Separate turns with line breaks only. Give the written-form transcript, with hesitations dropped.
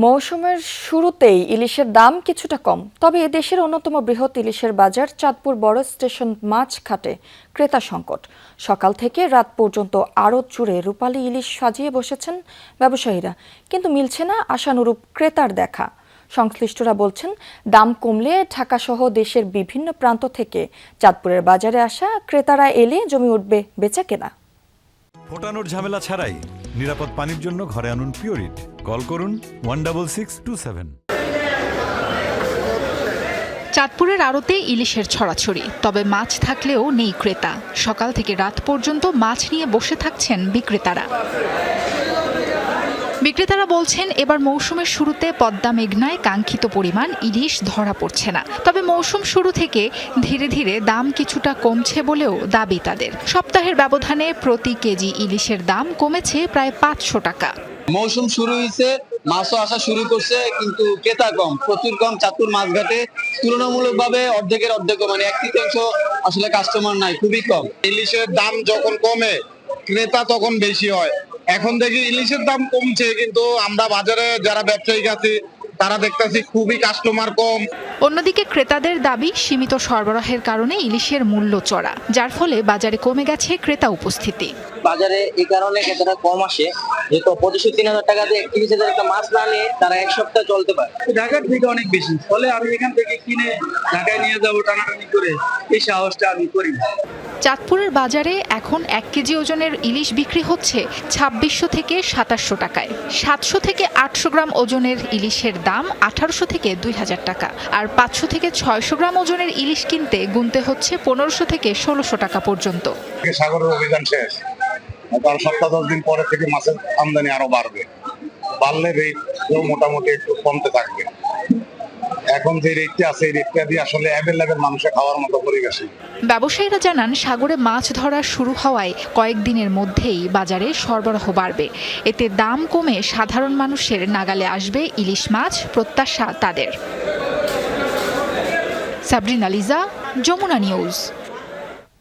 মৌসুমের শুরুতেই ইলিশের দাম কিছুটা কম, তবে দেশের অন্যতম বৃহৎ ইলিশের বাজার চাঁদপুর বড় স্টেশন মাছঘাটে ক্রেতা সংকট। সকাল থেকে রাত পর্যন্ত আড়ত জুড়ে রূপালী ইলিশ সাজিয়ে বসেছেন ব্যবসায়ীরা, কিন্তু মিলছে না আশানুরূপ ক্রেতার দেখা। সংশ্লিষ্টরা বলছেন, দাম কমলে ঢাকাসহ দেশের বিভিন্ন প্রান্ত থেকে চাঁদপুরের বাজারে আসা ক্রেতারা এলে জমে উঠবে বেচাকেনা।
ফোটানোর ঝামেলা ছাড়াই নিরাপদ পানির জন্য ঘরে আনুন পিওরিট। কল করুন 16627।
চাঁদপুরের আড়তে ইলিশের ছড়াছড়ি, তবে মাছ থাকলেও নেই ক্রেতা। সকাল থেকে রাত পর্যন্ত মাছ নিয়ে বসে থাকছেন বিক্রেতারা। বিক্রেতারা বলছেন, এবার মৌসুমের শুরুতে পদ্মা মেঘনায় কাঙ্ক্ষিত পরিমাণ ইলিশ ধরা পড়ছে না। তবে মৌসুম শুরু থেকে ধীরে ধীরে দাম কিছুটা কমছে বলেও দাবি তাদের। সপ্তাহের ব্যবধানে প্রতি কেজি ইলিশের দাম কমেছে প্রায় 500 টাকা।
মৌসুম শুরু হয়েছে, মাছও আসা শুরু করছে, কিন্তু ক্রেতা কম, প্রচুর কম। চাঁদপুর মাছঘাটে তুলনামূলকভাবে অর্ধেকের অর্ধেক, মানে 1/3 আসলে কাস্টমার নাই, খুবই কম।
ইলিশের দাম যখন কমে ক্রেতা তখন বেশি হয়। এখন দেখি ইলিশের দাম কমছে, কিন্তু আমরা বাজারে যারা ব্যবসায়ী আছি তারা দেখতেছি খুবই কাস্টমার কম।
অন্যদিকে ক্রেতাদের দাবি, সীমিত সরবরাহের কারণে ইলিশের মূল্য চড়া, যার ফলে বাজারে কমে গেছে ক্রেতা উপস্থিতি।
বাজারে এই কারণে ক্রেতারা কম আসে, যেহেতু 2500-3000 টাকা দিয়ে 31,000 একটা মাছ না নিয়ে তারা এক সপ্তাহ চলতে পারে।
ঢাকার থেকে অনেক বেশি, ফলে আমি এখান থেকে কিনে ঢাকায় নিয়ে যাবো টানাটানি করে, এই সাহসটা আমি করি।
চাঁদপুরের বাজারে এখন 1 কেজি ওজনের ইলিশ বিক্রি হচ্ছে 2600 থেকে 2700 টাকায়। 700 থেকে 800 গ্রাম ওজনের ইলিশের দাম 1800 থেকে 2000 টাকা। আর 500 থেকে 600 গ্রাম ওজনের ইলিশ কিনতে গুনতে হচ্ছে 1500 থেকে 1600 টাকা পর্যন্ত।
সাগরের অভিযান শেষ, তার সপ্তাহ 10 দিন পরে থেকে মাছের আমদানি আরো বাড়বে। বাড়লে রেট মোটামুটি একটু কমতে থাকবে। এখন যে রেটটা আছে, এই রেটটা দিয়ে আসলে অ্যাভেলেবেল মানুষের খাওয়ার মতো পরিবেশ।
ব্যবসায়ীরা জানান, সাগরে মাছ ধরা শুরু হওয়ায় কয়েকদিনের মধ্যেই বাজারে সরবরাহ বাড়বে। এতে দাম কমে সাধারণ মানুষের নাগালে আসবে ইলিশ মাছ, প্রত্যাশা তাদের। সাবরিনা লিজা, যমুনা নিউজ।